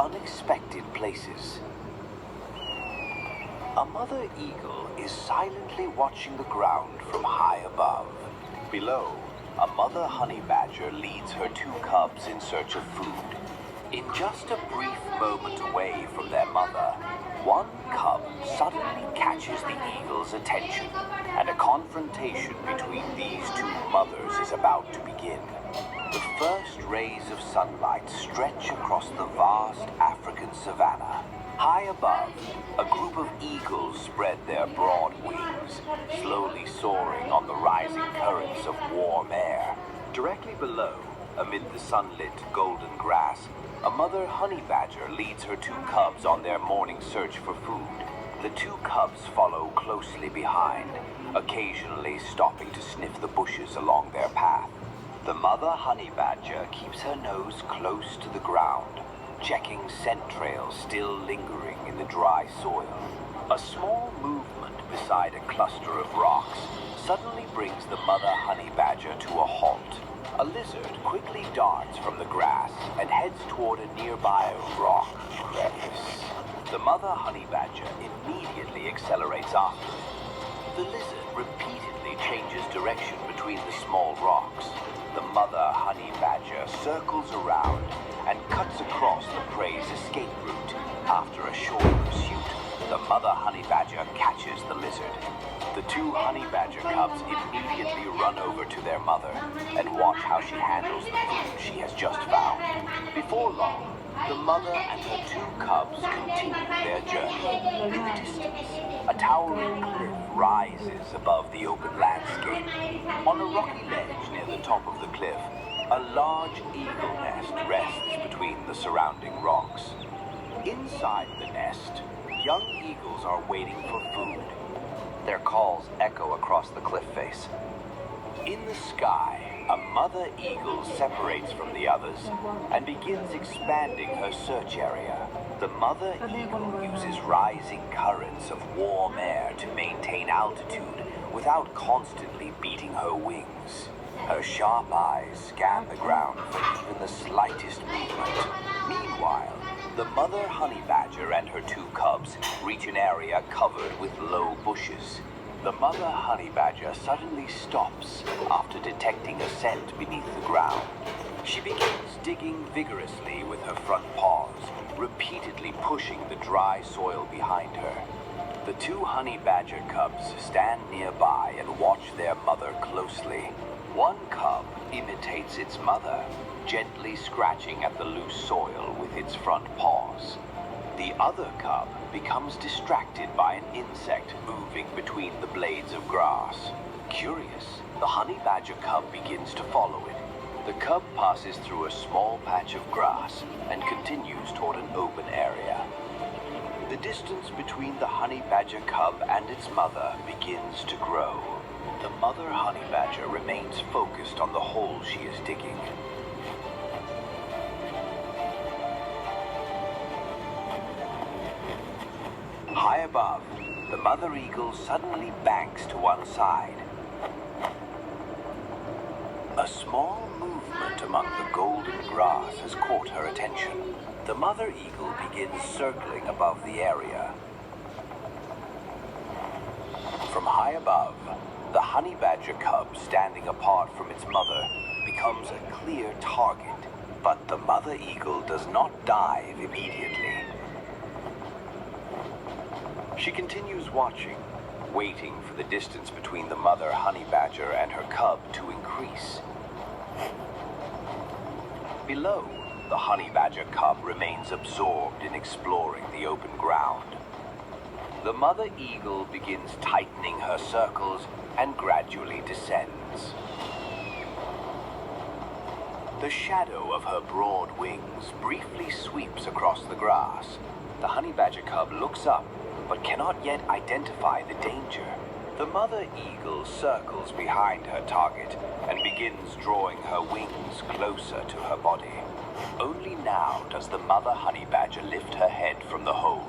unexpected places. A mother eagle is silently watching the ground from high above. Below, a mother honey badger leads her two cubs in search of food. In just a brief moment away from their mother, one cub suddenly catches the eagle's attention, and a confrontation between these two mothers is about to begin. The first rays of sunlight stretch across the vast African savanna. High above, a group of eagles spread their broad wings, slowly soaring on the rising currents of warm air. Directly below, amid the sunlit golden grass, a mother honey badger leads her two cubs on their morning search for food. The two cubs follow closely behind, occasionally stopping to sniff the bushes along their path. The mother honey badger keeps her nose close to the ground, checking scent trails still lingering in the dry soil. A small movement beside a cluster of rocks suddenly brings the mother honey badger to a halt. A lizard quickly darts from the grass and heads toward a nearby rock crevice. The mother honey badger immediately accelerates after it. The lizard repeatedly changes direction between the small rocks. The mother honey badger circles around and cuts across the prey's escape route. After a short pursuit, the mother honey badger catches the lizard. The two honey badger cubs immediately run over to their mother and watch how she handles the food she has just found. Before long, the mother and her two cubs continue their journey. In the distance, a towering cliff rises above the open landscape. On a rocky ledge near the top of the cliff, a large eagle nest rests between the surrounding rocks. Inside the nest, young eagles are waiting for food. Their calls echo across the cliff face. In the sky, a mother eagle separates from the others and begins expanding her search area. The mother eagle uses rising currents of warm air to maintain altitude without constantly beating her wings. Her sharp eyes scan the ground for even the slightest movement. Meanwhile, the mother honey badger and her two cubs reach an area covered with low bushes. The mother honey badger suddenly stops after detecting a scent beneath the ground. She begins digging vigorously with her front paws, repeatedly pushing the dry soil behind her. The two honey badger cubs stand nearby and watch their mother closely. One cub imitates its mother, gently scratching at the loose soil with its front paws. The other cub becomes distracted by an insect moving between the blades of grass. Curious, the honey badger cub begins to follow it. The cub passes through a small patch of grass and continues toward an open area. The distance between the honey badger cub and its mother begins to grow. The mother honey badger remains focused on the hole she is digging. High above, the mother eagle suddenly banks to one side. A small movement among the golden grass has caught her attention. The mother eagle begins circling above the area. From high above, the honey badger cub standing apart from its mother becomes a clear target, but the mother eagle does not dive immediately. She continues watching, waiting for the distance between the mother honey badger and her cub to increase. Below, the honey badger cub remains absorbed in exploring the open ground. The mother eagle begins tightening her circles and gradually descends. The shadow of her broad wings briefly sweeps across the grass. The honey badger cub looks up, but cannot yet identify the danger. The mother eagle circles behind her target and begins drawing her wings closer to her body. Only now does the mother honey badger lift her head from the hole.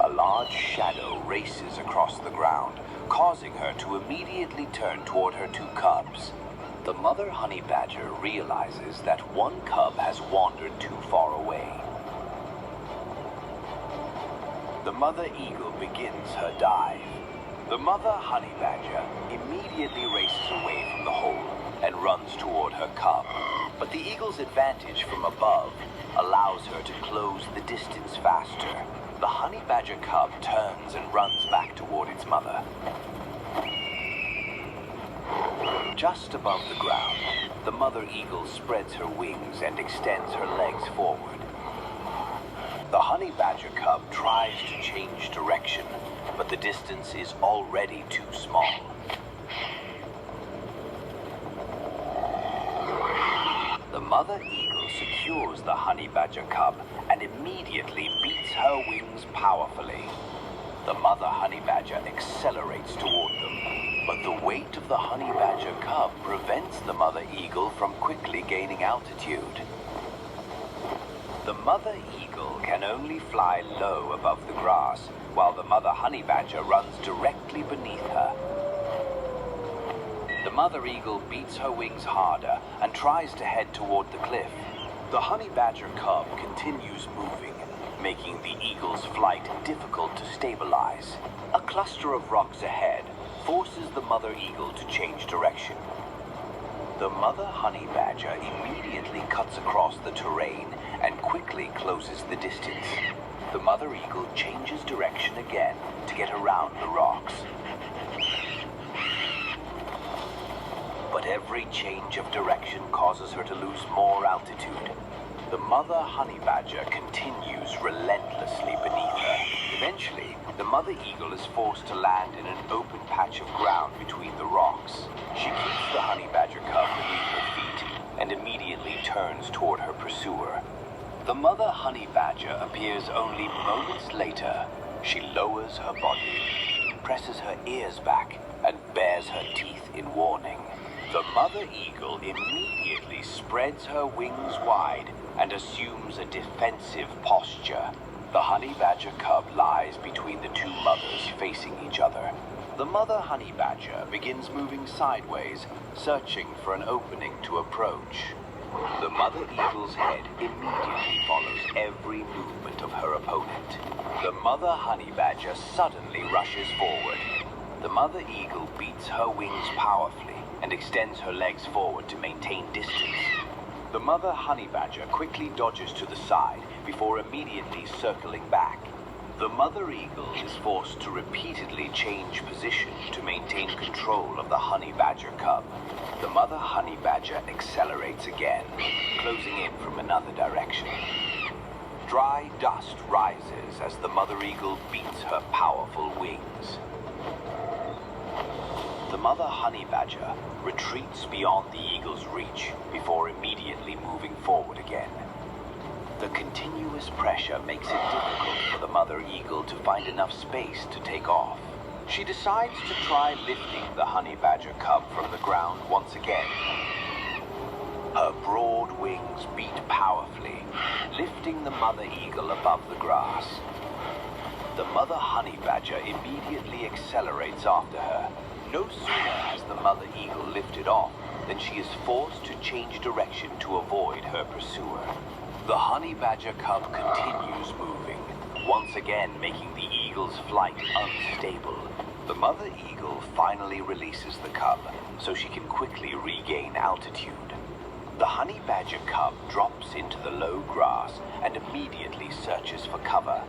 A large shadow races across the ground, causing her to immediately turn toward her two cubs. The mother honey badger realizes that one cub has wandered too far away. the mother eagle begins her dive. The mother honey badger immediately races away from the hole and runs toward her cub. But the eagle's advantage from above allows her to close the distance faster. The honey badger cub turns and runs back toward its mother. Just above the ground, the mother eagle spreads her wings and extends her legs forward. The honey badger cub tries to change direction, but the distance is already too small. The mother eagle secures the honey badger cub and immediately beats her wings powerfully. The mother honey badger accelerates toward them, but the weight of the honey badger cub prevents the mother eagle from quickly gaining altitude. The mother eagle can only fly low above the grass, while the mother honey badger runs directly beneath her. The mother eagle beats her wings harder and tries to head toward the cliff. The honey badger cub continues moving, making the eagle's flight difficult to stabilize. A cluster of rocks ahead forces the mother eagle to change direction. The mother honey badger immediately cuts across the terrain and quickly closes the distance. The mother eagle changes direction again to get around the rocks. But every change of direction causes her to lose more altitude. The mother honey badger continues relentlessly beneath her. Eventually, the mother eagle is forced to land in an open patch of ground between the rocks. She keeps the honey badger cub beneath her feet and immediately turns toward her pursuer. The mother honey badger appears only moments later. She lowers her body, presses her ears back, and bares her teeth in warning. The mother eagle immediately spreads her wings wide and assumes a defensive posture. The honey badger cub lies between the two mothers facing each other. The mother honey badger begins moving sideways, searching for an opening to approach. The mother eagle's head immediately follows every movement of her opponent. The mother honey badger suddenly rushes forward. The mother eagle beats her wings powerfully and extends her legs forward to maintain distance. The mother honey badger quickly dodges to the side before immediately circling back. The mother eagle is forced to repeatedly change position to maintain control of the honey badger cub. The mother honey badger accelerates again, closing in from another direction. Dry dust rises as the mother eagle beats her powerful wings. The mother honey badger retreats beyond the eagle's reach before immediately moving forward again. The continuous pressure makes it difficult for the mother eagle to find enough space to take off. She decides to try lifting the honey badger cub from the ground once again. Her broad wings beat powerfully, lifting the mother eagle above the grass. The mother honey badger immediately accelerates after her. No sooner has the mother eagle lifted off than she is forced to change direction to avoid her pursuer. The honey badger cub continues moving, once again making the eagle's flight unstable. The mother eagle finally releases the cub so she can quickly regain altitude. The honey badger cub drops into the low grass and immediately searches for cover.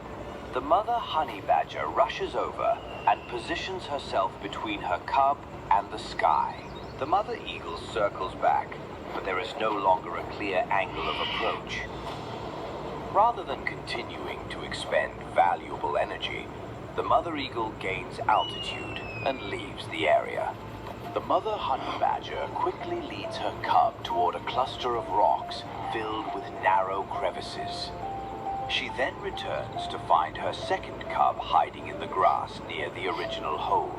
The mother honey badger rushes over and positions herself between her cub and the sky. The mother eagle circles back, but there is no longer a clear angle of approach. Rather than continuing to expend valuable energy, the mother eagle gains altitude and leaves the area. The mother honey badger quickly leads her cub toward a cluster of rocks filled with narrow crevices. She then returns to find her second cub hiding in the grass near the original hole.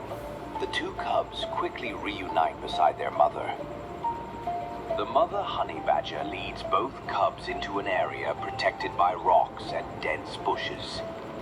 The two cubs quickly reunite beside their mother. The mother honey badger leads both cubs into an area protected by rocks and dense bushes.